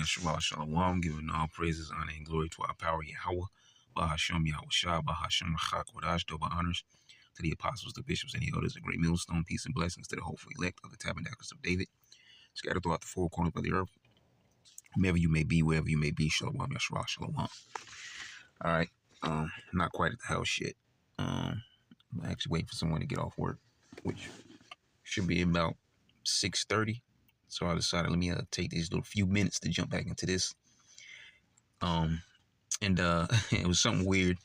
Shabbat Shalom, giving all praises, honor, and glory to our power, Yahweh, Bahashem Yahweh Shah, Bahashem Rachak Kodash, double honors to the apostles, the bishops, and the elders, a great millstone, peace and blessings to the hopeful elect of the tabernacles of David, scattered throughout the four corners of the earth, whomever you may be, wherever you may be, Shalom, Yahshua, Shalom. All right, not quite at the house yet. I'm actually waiting for someone to get off work, which should be about 6:30. So I decided, let me take these little few minutes to jump back into this. It was something weird.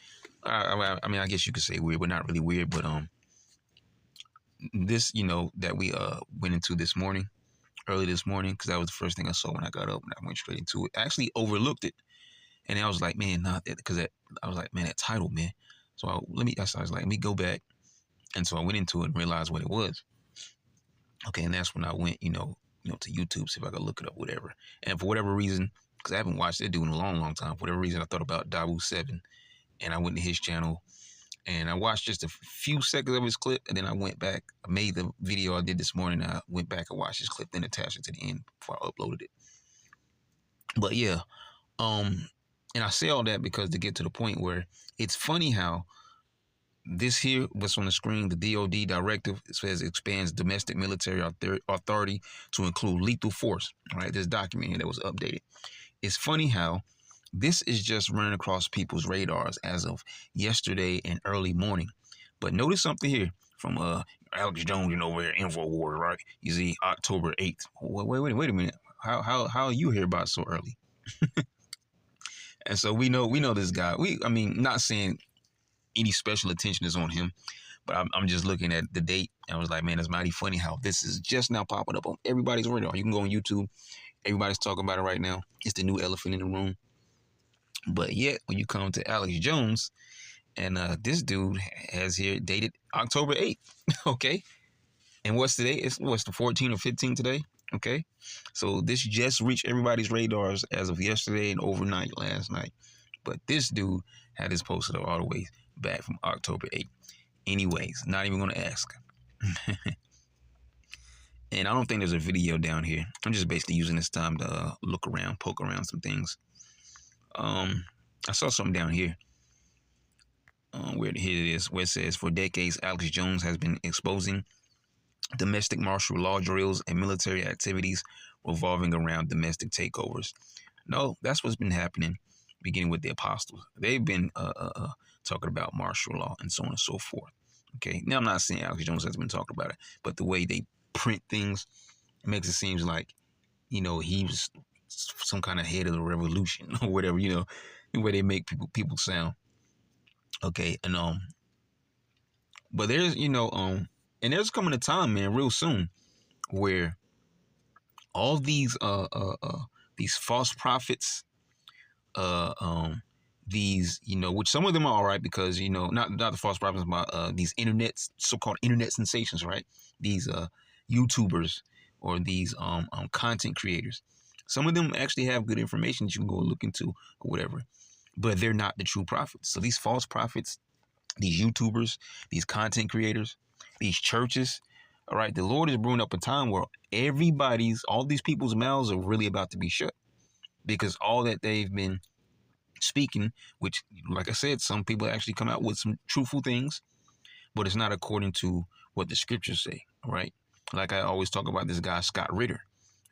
I mean, I guess you could say weird, but not really weird. But this, that we went into this morning, early this morning, because that was the first thing I saw when I got up, and I went straight into it. I actually overlooked it, and I was like, man, not that, because I was like, man, that title, man. So I was like, let me go back, and so I went into it and realized what it was. Okay, and that's when I went, to YouTube, see if I could look it up, whatever. And for whatever reason, because I haven't watched that dude in a long, long time, for whatever reason, I thought about Dabu 7, and I went to his channel, and I watched just a few seconds of his clip, and then I went back. I made the video I did this morning. I went back and watched his clip, then attached it to the end before I uploaded it. But yeah, and I say all that because to get to the point where it's funny how this here, what's on the screen, the DOD directive, it says expands domestic military authority to include lethal force. All right, this document here that was updated. It's funny how this is just running across people's radars as of yesterday and early morning. But notice something here from Alex Jones, over here, InfoWars, right? You see, October 8th. Wait a minute. How are you here about so early? And so we know this guy. Not saying any special attention is on him, but I'm just looking at the date, and I was like, man, it's mighty funny how this is just now popping up on everybody's radar. You can go on YouTube, everybody's talking about it right now. It's the new elephant in the room. But yet, when you come to Alex Jones, and this dude has here dated October 8th, okay? And what's today? What's the 14th or 15th today? Okay? So this just reached everybody's radars as of yesterday and overnight, last night. But this dude had this posted up all the way back from October 8th. Anyways, not even going to ask. And I don't think there's a video down here. I'm just basically using this time to look around, poke around some things. I saw something down here. Here it is, where it says, for decades, Alex Jones has been exposing domestic martial law drills and military activities revolving around domestic takeovers. No, that's what's been happening, beginning with the apostles. They've been talking about martial law and so on and so forth. Okay, now I'm not saying Alex Jones has been talking about it, but the way they print things, it makes it seem like, he was some kind of head of the revolution or whatever, the way they make people sound. Okay, and but there's and there's coming a time, man, real soon, where all these false prophets, these which some of them are all right, because not the false prophets, but these so-called internet sensations, right? These YouTubers or these content creators. Some of them actually have good information that you can go look into or whatever, but they're not the true prophets. So these false prophets, these YouTubers, these content creators, these churches, all right, the Lord is brewing up a time where all these people's mouths are really about to be shut, because all that they've been speaking, which, like I said, some people actually come out with some truthful things, but it's not according to what the scriptures say, all right? Like I always talk about this guy, Scott Ritter,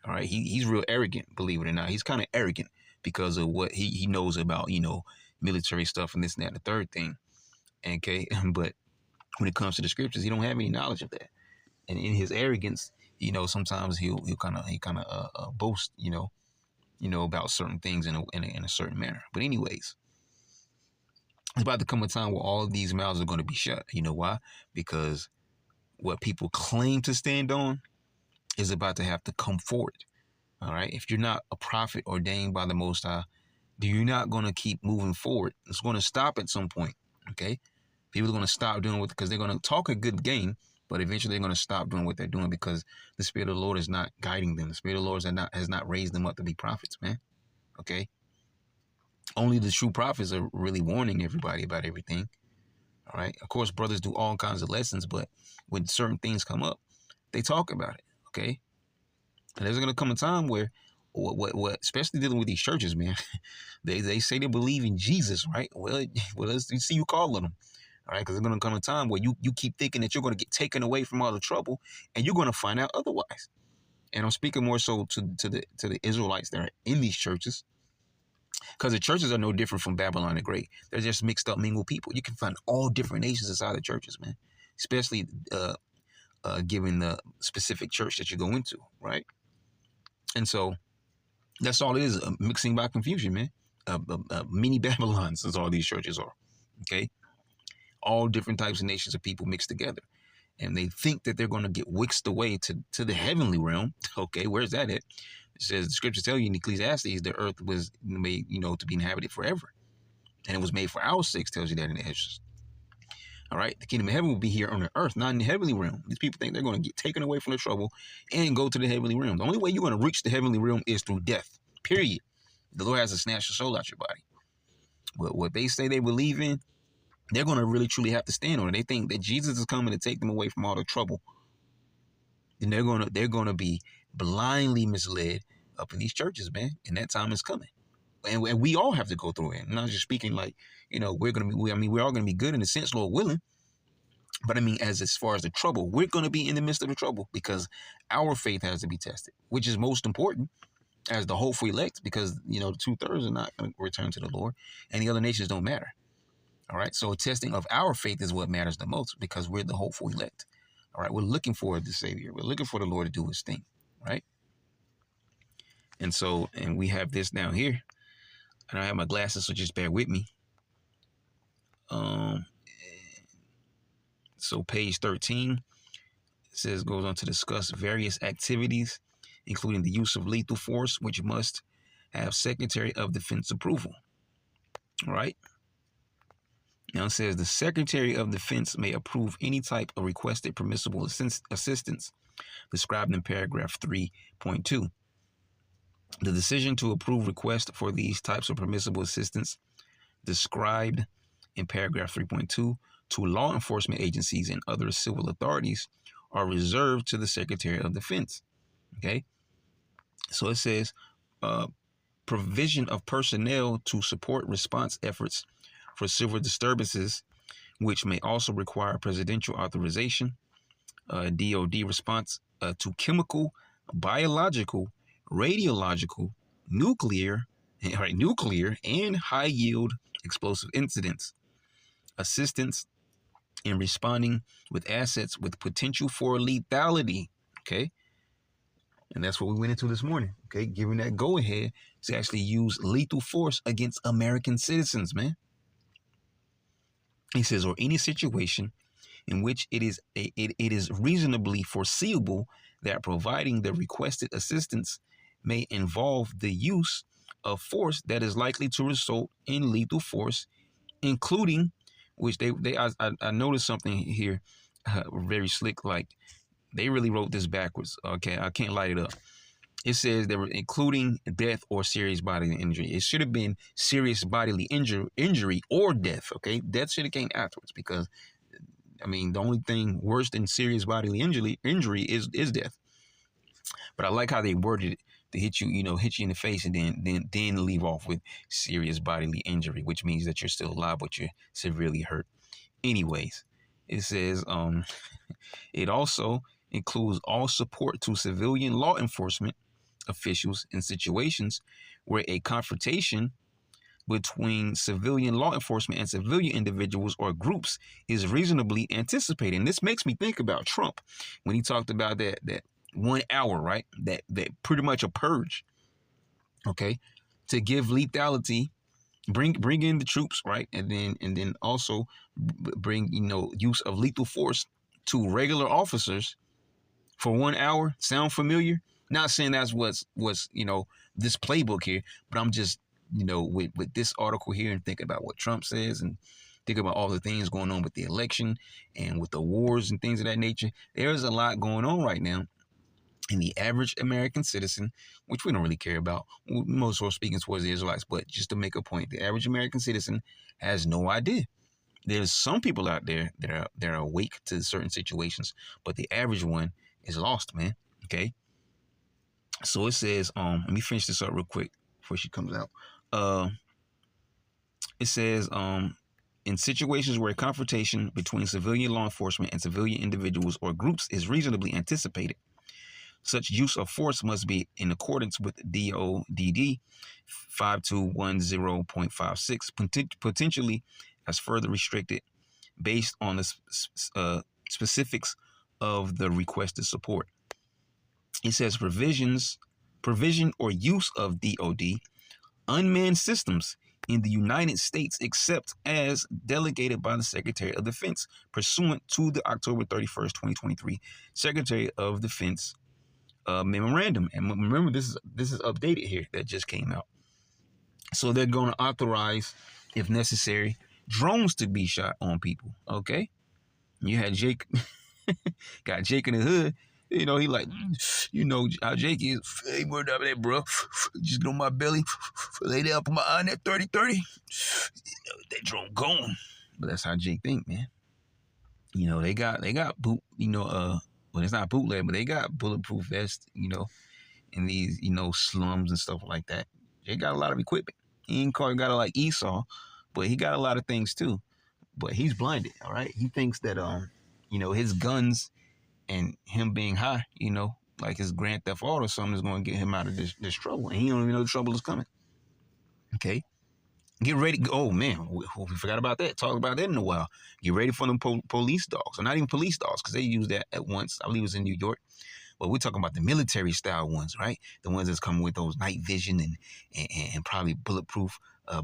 all right? He's real arrogant, believe it or not. He's kind of arrogant because of what he knows about, military stuff and this and that and the third thing, okay? But when it comes to the scriptures, he don't have any knowledge of that. And in his arrogance, sometimes he'll kind of boast, about certain things in a certain manner. But anyways, it's about to come a time where all of these mouths are going to be shut. You know why? Because what people claim to stand on is about to have to come forward. All right. If you're not a prophet ordained by the Most High, you're not going to keep moving forward. It's going to stop at some point. Okay. People are going to stop doing it because they're going to talk a good game, but eventually they're going to stop doing what they're doing because the Spirit of the Lord is not guiding them. The Spirit of the Lord has not raised them up to be prophets, man. Okay. Only the true prophets are really warning everybody about everything. All right. Of course, brothers do all kinds of lessons, but when certain things come up, they talk about it. Okay. And there's going to come a time where what especially dealing with these churches, man. They say they believe in Jesus, right? Well, let's see you calling them. All right, because there's going to come a time where you keep thinking that you're going to get taken away from all the trouble, and you're going to find out otherwise. And I'm speaking more so to the Israelites that are in these churches, because the churches are no different from Babylon the Great. They're just mixed up, mingled people. You can find all different nations inside the churches, man. Especially given the specific church that you go into, right? And so that's all it is, mixing by confusion, man. Mini Babylons is all these churches are, okay? All different types of nations of people mixed together. And they think that they're going to get whisked away to the heavenly realm. Okay, where's that at? It says the scriptures tell you in Ecclesiastes the earth was made, to be inhabited forever. And it was made for our sakes, tells you that in the Exodus. All right, the kingdom of heaven will be here on the earth, not in the heavenly realm. These people think they're going to get taken away from the trouble and go to the heavenly realm. The only way you're going to reach the heavenly realm is through death, period. The Lord has to snatch the soul out your body. But what they say they believe in, they're going to really truly have to stand on it. They think that Jesus is coming to take them away from all the trouble. And they're going to be blindly misled up in these churches, man. And that time is coming. And we all have to go through it. I'm not just speaking like, we're going to be, we're all going to be good in a sense, Lord willing. But I mean, as far as the trouble, we're going to be in the midst of the trouble because our faith has to be tested, which is most important as the hopeful elect, because, the 2/3 are not going to return to the Lord and the other nations don't matter. All right. So testing of our faith is what matters the most because we're the hopeful elect. All right. We're looking for the Savior. We're looking for the Lord to do his thing. Right. And so, and we have this down here. I don't have my glasses, so just bear with me. So page 13 goes on to discuss various activities, including the use of lethal force, which must have Secretary of Defense approval. All right. Now it says the Secretary of Defense may approve any type of requested permissible assistance described in paragraph 3.2. The decision to approve requests for these types of permissible assistance described in paragraph 3.2 to law enforcement agencies and other civil authorities are reserved to the Secretary of Defense. Okay. So it says provision of personnel to support response efforts for civil disturbances, which may also require presidential authorization, DOD response to chemical, biological, radiological, nuclear, and high-yield explosive incidents, assistance in responding with assets with potential for lethality, okay? And that's what we went into this morning, okay? Giving that go-ahead to actually use lethal force against American citizens, man. He says, or any situation in which it is reasonably foreseeable that providing the requested assistance may involve the use of force that is likely to result in lethal force, including, which I noticed something here, very slick, like they really wrote this backwards. Okay, I can't light it up. It says they were including death or serious bodily injury. It should have been serious bodily injury or death. Okay, death should have came afterwards because, I mean, the only thing worse than serious bodily injury is death. But I like how they worded it to hit you in the face and then leave off with serious bodily injury, which means that you're still alive but you're severely hurt. Anyways, it says it also includes all support to civilian law enforcement officials in situations where a confrontation between civilian law enforcement and civilian individuals or groups is reasonably anticipated. And this makes me think about Trump when he talked about that 1 hour, right? That pretty much a purge, okay, to give lethality, bring in the troops, right, and then also bring use of lethal force to regular officers for 1 hour. Sound familiar? Not saying that's what's this playbook here, but I'm just with this article here and thinking about what Trump says and think about all the things going on with the election and with the wars and things of that nature. There's a lot going on right now. And the average American citizen, which we don't really care about, most are speaking towards the Israelites, but just to make a point, the average American citizen has no idea. There's some people out there that are awake to certain situations, but the average one is lost, man. Okay. So it says, let me finish this up real quick before she comes out. Uh, it says, in situations where a confrontation between civilian law enforcement and civilian individuals or groups is reasonably anticipated, such use of force must be in accordance with DODD 5210.56, potentially as further restricted based on the specifics of the requested support. It says provision or use of DOD unmanned systems in the United States except as delegated by the Secretary of Defense pursuant to the October 31st, 2023 Secretary of Defense memorandum. And remember, this is updated here that just came out. So they're going to authorize, if necessary, drones to be shot on people. Okay, you had Jake, got Jake in the hood. You know, he like, you know how Jake is. Hey, word up there, bro. Just get on my belly, lay down, put my eye on that 30-30. That drone gone. But that's how Jake think, man. You know, they got boot. You know, well, it's not bootleg, but they got bulletproof vests. You know, in these, you know, slums and stuff like that. They got a lot of equipment. He ain't got it like Esau, but he got a lot of things too. But he's blinded, all right? He thinks that you know, his guns and him being high, you know, like his Grand Theft Auto or something is going to get him out of this trouble. And he don't even know the trouble is coming. Okay? Get ready. Oh, man, we forgot about that. Talk about that in a while. Get ready for them police dogs. Or not even police dogs, because they used that at once. I believe it was in New York. But we're talking about the military style ones, right? The ones that's coming with those night vision and probably bulletproof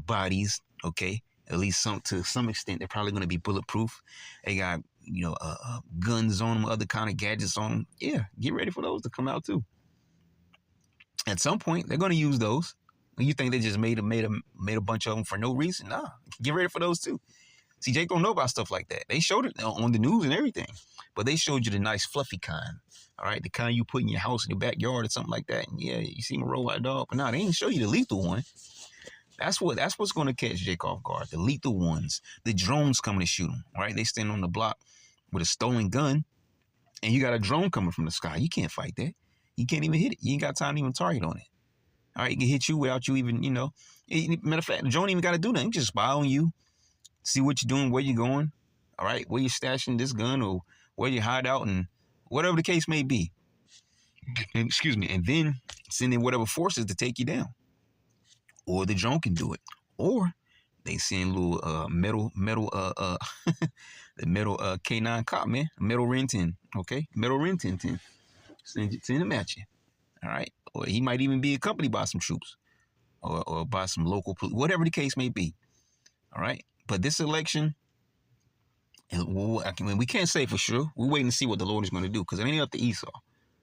bodies, okay? At least to some extent, they're probably going to be bulletproof. They got, you know, guns on them, other kind of gadgets on them. Yeah, get ready for those to come out too. At some point, they're going to use those. You think they just made a bunch of them for no reason? Nah, get ready for those too. See, Jake don't know about stuff like that. They showed it on the news and everything, but they showed you the nice fluffy kind. All right, the kind you put in your house in your backyard or something like that. And yeah, you see my robot dog, but nah, they ain't show you the lethal one. That's what's going to catch Jake off guard. The lethal ones, the drones coming to shoot him. All right, they stand on the block with a stolen gun, and you got a drone coming from the sky. You can't fight that. You can't even hit it. You ain't got time to even target on it. All right, it can hit you without you even, you know. Matter of fact, the drone ain't even got to do nothing. Just spy on you, see what you're doing, where you're going. All right, where you're stashing this gun or where you hide out and whatever the case may be. Excuse me. And then send in whatever forces to take you down. Or the drone can do it. Or they send little metal the metal K9 cop, man. Metal Ren 10. Okay? Metal Ren 10. Send him at you. All right? Or he might even be accompanied by some troops. Or by some local police. Whatever the case may be. All right? But this election, we can't say for sure. We're waiting to see what the Lord is going to do because it ain't up to Esau.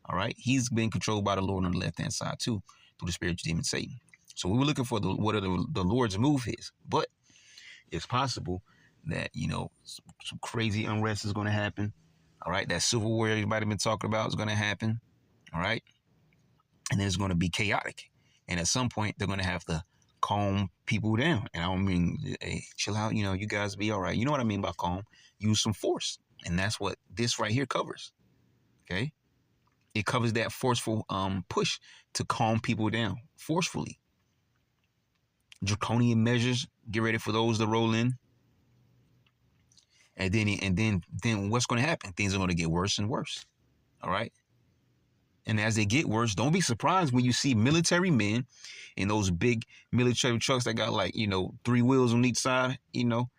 All right? He's being controlled by the Lord on the left-hand side too through the spiritual demon Satan. So we were looking for what the Lord's move is. But it's possible that, you know, some crazy unrest is going to happen. All right? That civil war everybody been talking about is going to happen. All right? And then it's going to be chaotic. And at some point, they're going to have to calm people down. And I don't mean, hey, chill out, you know, you guys be all right. You know what I mean by calm? Use some force. And that's what this right here covers. Okay? It covers that forceful push to calm people down forcefully. Draconian measures, get ready for those to roll in. And then what's going to happen? Things are going to get worse and worse. All right? And as they get worse, don't be surprised when you see military men in those big military trucks that got, like, you know, 3 wheels on each side, you know,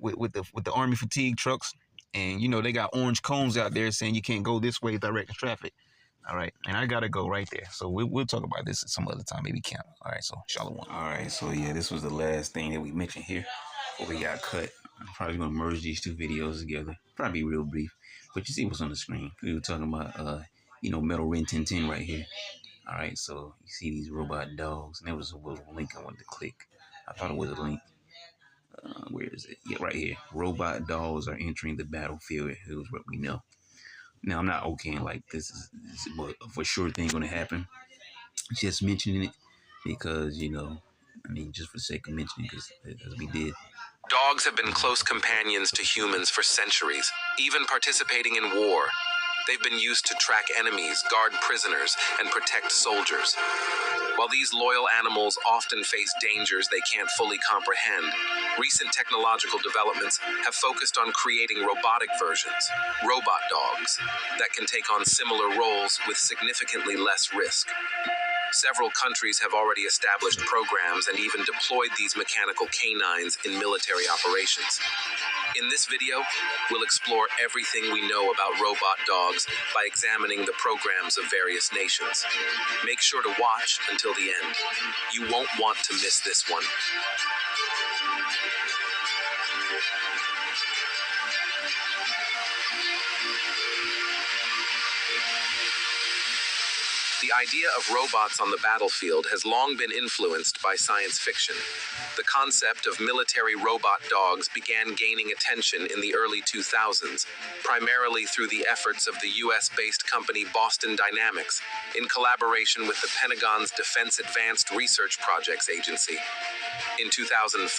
with the army fatigue trucks. And, you know, they got orange cones out there saying you can't go this way, directing traffic. All right. And I got to go right there. So we'll talk about this at some other time, maybe camp. All right. So Shalom. All right. So, yeah, this was the last thing that we mentioned here before we got cut. I'm probably going to merge these 2 videos together. Probably be real brief. But you see what's on the screen. We were talking about, you know, Metal Ren 1010 right here. All right. So you see these robot dogs. And there was a link I wanted to click. I thought it was a link. Where is it? Yeah, right here. Robot dogs are entering the battlefield. Here's what we know. Now, I'm not okaying like this is a for sure thing going to happen. Just mentioning it because, you know, I mean, just for the sake of mentioning it, because we did. Dogs have been close companions to humans for centuries, even participating in war. They've been used to track enemies, guard prisoners, and protect soldiers. While these loyal animals often face dangers they can't fully comprehend, recent technological developments have focused on creating robotic versions, robot dogs, that can take on similar roles with significantly less risk. Several countries have already established programs and even deployed these mechanical canines in military operations. In this video, we'll explore everything we know about robot dogs by examining the programs of various nations. Make sure to watch until the end. You won't want to miss this one. The idea of robots on the battlefield has long been influenced by science fiction. The concept of military robot dogs began gaining attention in the early 2000s, primarily through the efforts of the US-based company Boston Dynamics, in collaboration with the Pentagon's Defense Advanced Research Projects Agency. In 2005,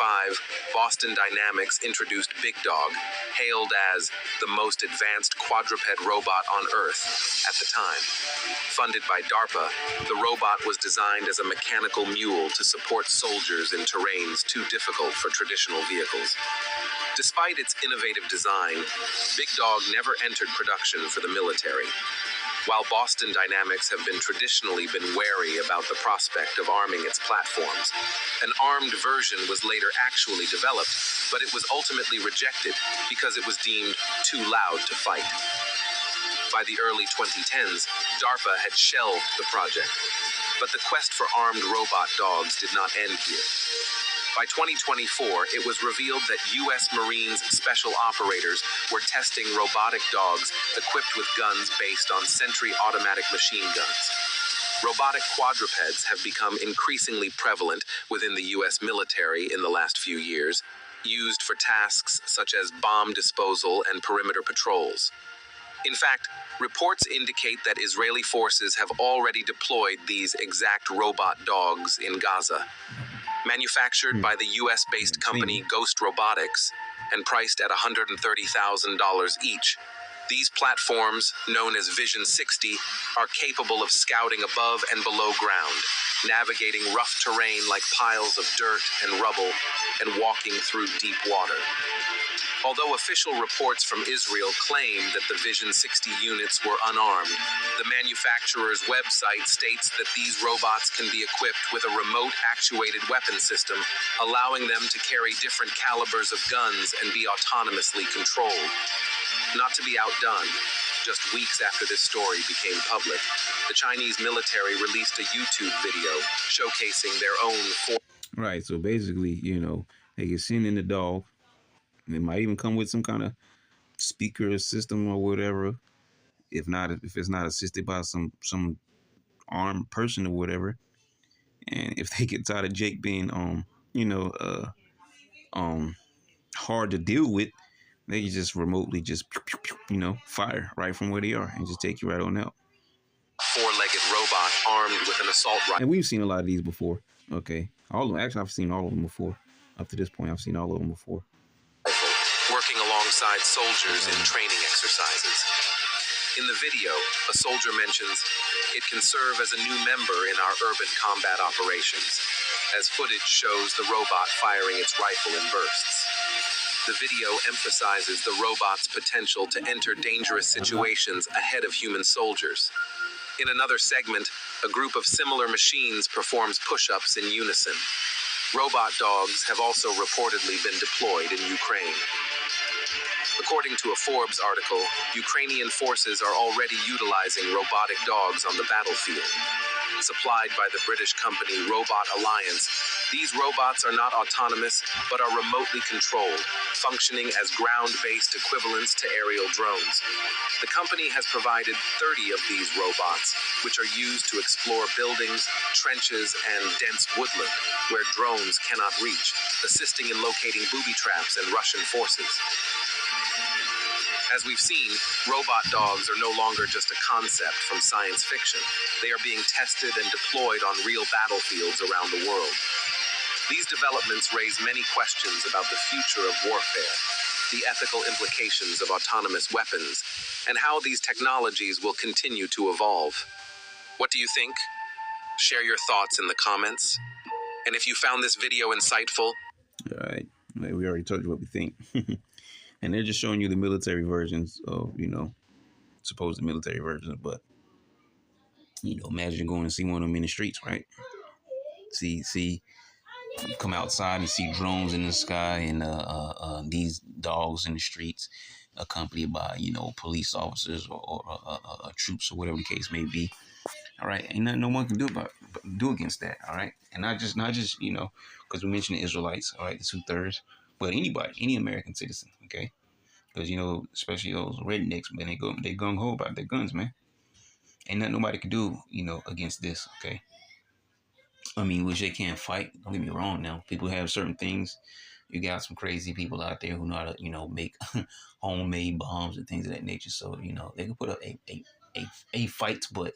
Boston Dynamics introduced Big Dog, hailed as the most advanced quadruped robot on Earth at the time. Funded by DARPA, the robot was designed as a mechanical mule to support soldiers in terrains too difficult for traditional vehicles. Despite its innovative design, Big Dog never entered production for the military. While Boston Dynamics have traditionally been wary about the prospect of arming its platforms, an armed version was later actually developed, but it was ultimately rejected because it was deemed too loud to fight. By the early 2010s, DARPA had shelved the project, but the quest for armed robot dogs did not end here. By 2024, it was revealed that U.S. Marines special operators were testing robotic dogs equipped with guns based on Sentry automatic machine guns. Robotic quadrupeds have become increasingly prevalent within the U.S. military in the last few years, used for tasks such as bomb disposal and perimeter patrols. In fact, reports indicate that Israeli forces have already deployed these exact robot dogs in Gaza. Manufactured by the US-based company Ghost Robotics and priced at $130,000 each, these platforms, known as Vision 60, are capable of scouting above and below ground, navigating rough terrain like piles of dirt and rubble, and walking through deep water. Although official reports from Israel claim that the Vision 60 units were unarmed, the manufacturer's website states that these robots can be equipped with a remote-actuated weapon system, allowing them to carry different calibers of guns and be autonomously controlled. Not to be outdone, just weeks after this story became public, the Chinese military released a YouTube video showcasing their own Right, so basically, they can send in the dog. It might even come with some kind of speaker system or whatever. If it's not assisted by some armed person or whatever. And if they get tired of Jake being hard to deal with, they can just remotely just fire right from where they are and just take you right on out. Four-legged robot armed with an assault rifle. And we've seen a lot of these before. Okay, all of them. Actually, I've seen all of them before. Up to this point, I've seen all of them before. Working alongside soldiers in training exercises. In the video, a soldier mentions, "It can serve as a new member in our urban combat operations," as footage shows the robot firing its rifle in bursts. The video emphasizes the robot's potential to enter dangerous situations ahead of human soldiers. In another segment, a group of similar machines performs push-ups in unison. Robot dogs have also reportedly been deployed in Ukraine. According to a Forbes article, Ukrainian forces are already utilizing robotic dogs on the battlefield. Supplied by the British company Robot Alliance, these robots are not autonomous, but are remotely controlled, functioning as ground-based equivalents to aerial drones. The company has provided 30 of these robots, which are used to explore buildings, trenches, and dense woodland, where drones cannot reach, assisting in locating booby traps and Russian forces. As we've seen, robot dogs are no longer just a concept from science fiction. They are being tested and deployed on real battlefields around the world. These developments raise many questions about the future of warfare, the ethical implications of autonomous weapons, and how these technologies will continue to evolve. What do you think? Share your thoughts in the comments. And if you found this video insightful, all right, we already told you what we think. And they're just showing you the military versions of, supposed military versions. But, imagine going to see one of them in the streets, right? See, you come outside and see drones in the sky and these dogs in the streets, accompanied by police officers or troops or whatever the case may be. All right, ain't nothing no one can do against that. All right, and not just because we mentioned the Israelites. All right, the 2/3, but anybody, any American citizen. Okay, because especially those rednecks, man, they gung ho about their guns, man. Ain't nothing nobody can do, against this. Okay, I mean, which they can't fight. Don't get me wrong. Now, people have certain things. You got some crazy people out there who know how to, make homemade bombs and things of that nature. So, they can put up a fight, but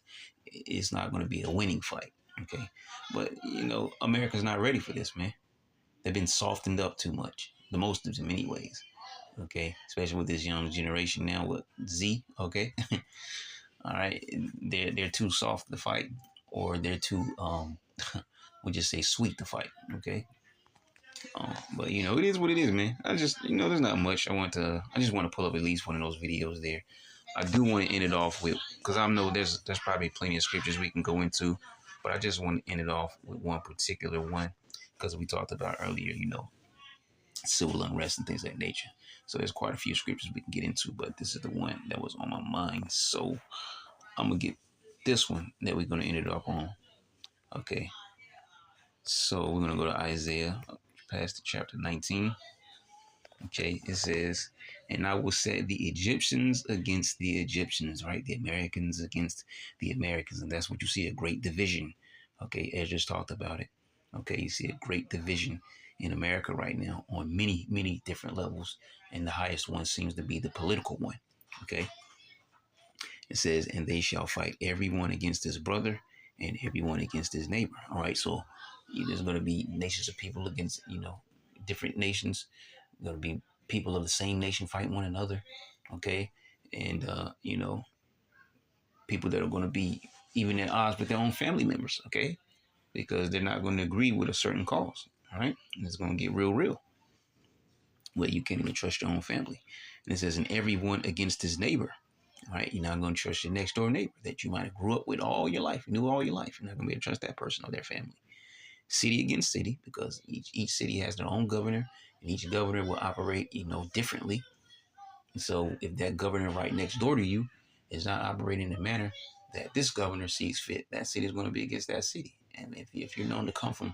it's not going to be a winning fight. Okay, but America's not ready for this, man. They've been softened up too much. The most of them, in many ways. Okay, especially with this young generation now with Z. Okay, all right, they're too soft to fight, or they're too we just say sweet to fight. Okay, but it is what it is, man. I just there's not much. I just want to pull up at least one of those videos there. I do want to end it off with, because I know there's probably plenty of scriptures we can go into, but I just want to end it off with one particular one, because we talked about earlier, civil unrest and things of that nature. So there's quite a few scriptures we can get into, but this is the one that was on my mind. So I'm gonna get this one that we're gonna end it up on. Okay. So we're gonna go to Isaiah, past to chapter 19. Okay, it says, and I will set the Egyptians against the Egyptians, right? The Americans against the Americans. And that's what you see, a great division. Okay, Ezra's talked about it. Okay, you see a great division in America right now on many, many different levels. And the highest one seems to be the political one. Okay, it says, and they shall fight everyone against his brother and everyone against his neighbor. All right, so there's going to be nations of people against, different nations. Going to be people of the same nation fighting one another, okay, and people that are going to be even at odds with their own family members, okay, because they're not going to agree with a certain cause. All right, and it's going to get real, where you can't even trust your own family. And it says, and everyone against his neighbor. All right, you're not going to trust your next door neighbor that you might have grew up with all your life, knew all your life. You're not going to be able to trust that person or their family. City against city, because each city has their own governor, and each governor will operate, differently. And so if that governor right next door to you is not operating in a manner that this governor sees fit, that city is going to be against that city. And if you're known to come from,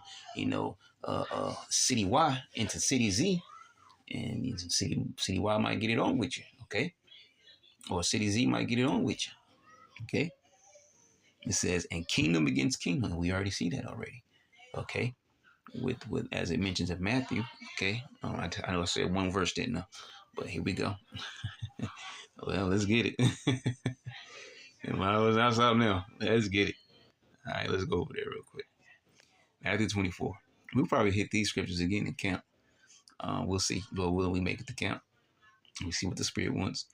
city Y into city Z, and city Y might get it on with you, okay? Or city Z might get it on with you, okay? It says, and kingdom against kingdom. We already see that already, okay? With as it mentions in Matthew, okay? I know I said one verse, didn't I? But here we go. Well, let's get it. And when I was outside now, let's get it. All right, let's go over there real quick. Matthew 24. We'll probably hit these scriptures again and count. We'll see. Lord willing, we make it to count. We see what the Spirit wants.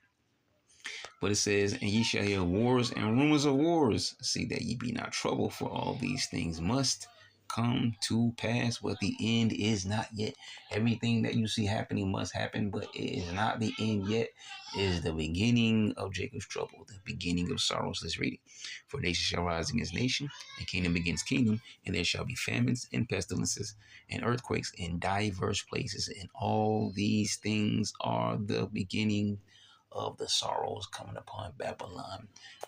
But it says, and ye shall hear wars and rumors of wars. See that ye be not troubled, for all these things must come to pass, but the end is not yet. Everything that you see happening must happen, but it is not the end yet. It is the beginning of Jacob's trouble, the beginning of sorrows. Let's read it. For nation shall rise against nation, and kingdom against kingdom, and there shall be famines and pestilences and earthquakes in diverse places, and all these things are the beginning of the sorrows coming upon Babylon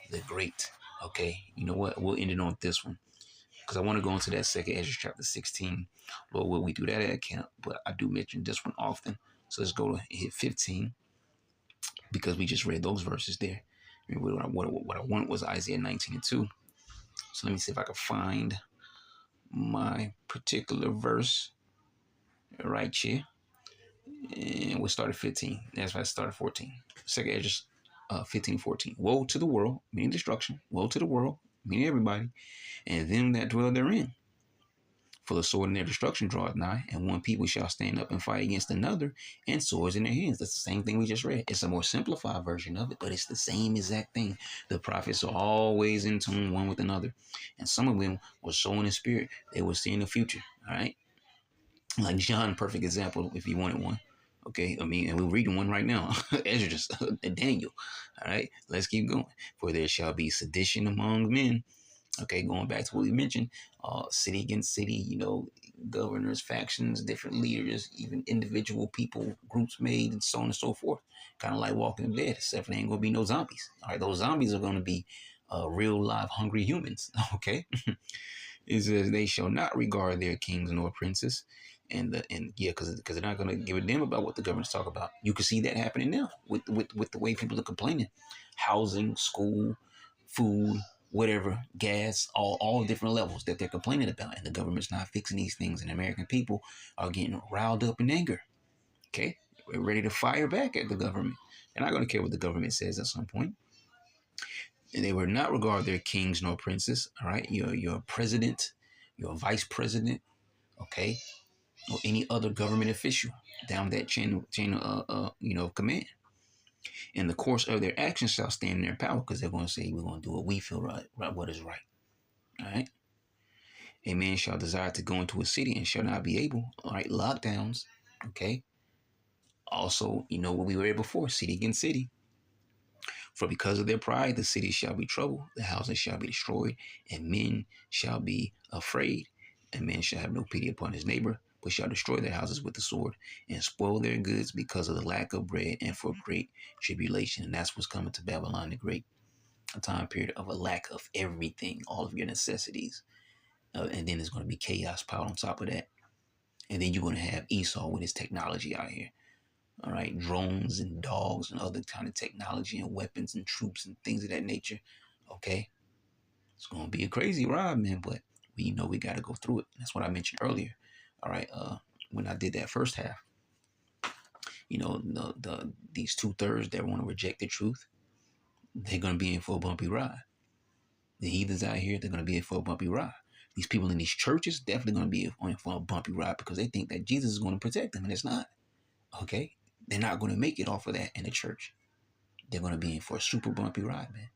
the Great. Okay, you know what? We'll end it on this one, because I want to go into that second Ezra chapter 16. Lord, will we do that at account? But I do mention this one often. So let's go to hit 15, because we just read those verses there. What I want was Isaiah 19 and 2. So let me see if I can find my particular verse right here. And we'll start at 15. That's why I started 14. Second Ezra 15:14. Woe to the world, meaning destruction. Woe to the world, meaning everybody, and them that dwell therein. For the sword in their destruction draweth nigh, and one people shall stand up and fight against another, and swords in their hands. That's the same thing we just read. It's a more simplified version of it, but it's the same exact thing. The prophets are always in tune one with another, and some of them were sowing in spirit. They were seeing the future. All right, like John, perfect example if you wanted one. Okay, I mean, and we're reading one right now, Ezra, Daniel. All right, let's keep going. For there shall be sedition among men. Okay, going back to what we mentioned, city against city, governors, factions, different leaders, even individual people, groups made, and so on and so forth. Kind of like Walking Dead, except for there ain't gonna be no zombies. All right, those zombies are gonna be real, live, hungry humans. Okay, it says they shall not regard their kings nor princes, and yeah, because they're not gonna give a damn about what the governments talk about. You can see that happening now with the way people are complaining, housing, school, food, whatever, gas, all different levels that they're complaining about, and the government's not fixing these things, and the American people are getting riled up in anger. Okay, we're ready to fire back at the government. They're not going to care what the government says at some point. And they will not regard their kings nor princes. All right, your president, your vice president, okay, or any other government official down that chain of command. In the course of their actions shall stand in their power, because they're going to say we're going to do what we feel right, what is right. All right. A man shall desire to go into a city and shall not be able. All right, lockdowns. Okay. Also, what we read before, city against city. For because of their pride, the city shall be troubled, the houses shall be destroyed, and men shall be afraid. And men shall have no pity upon his neighbor, but shall destroy their houses with the sword, and spoil their goods because of the lack of bread and for great tribulation. And that's what's coming to Babylon the Great, a time period of a lack of everything, all of your necessities. And then there's going to be chaos piled on top of that. And then you're going to have Esau with his technology out here. All right, drones and dogs and other kind of technology and weapons and troops and things of that nature. Okay, it's going to be a crazy ride, man, but we got to go through it. That's what I mentioned earlier. All right, when I did that first half, these 2/3 that want to reject the truth, they're going to be in for a bumpy ride. The heathens out here, they're going to be in for a bumpy ride. These people in these churches definitely going to be in for a bumpy ride because they think that Jesus is going to protect them, and it's not. Okay, they're not going to make it off of that in the church. They're going to be in for a super bumpy ride, man.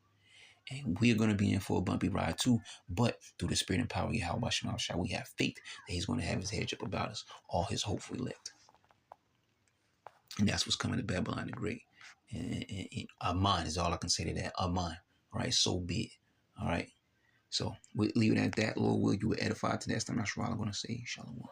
And we're going to be in for a bumpy ride too. But through the spirit and power of Yahweh Shah, we have faith that he's going to have his hedge up about us, all his hopeful elect. And that's what's coming to Babylon the Great. And Aman is all I can say to that. Aman. All right, so be it. All right. So we leave it at that. Lord will, you will edify to that. I'm not sure what I'm going to say. Shalom.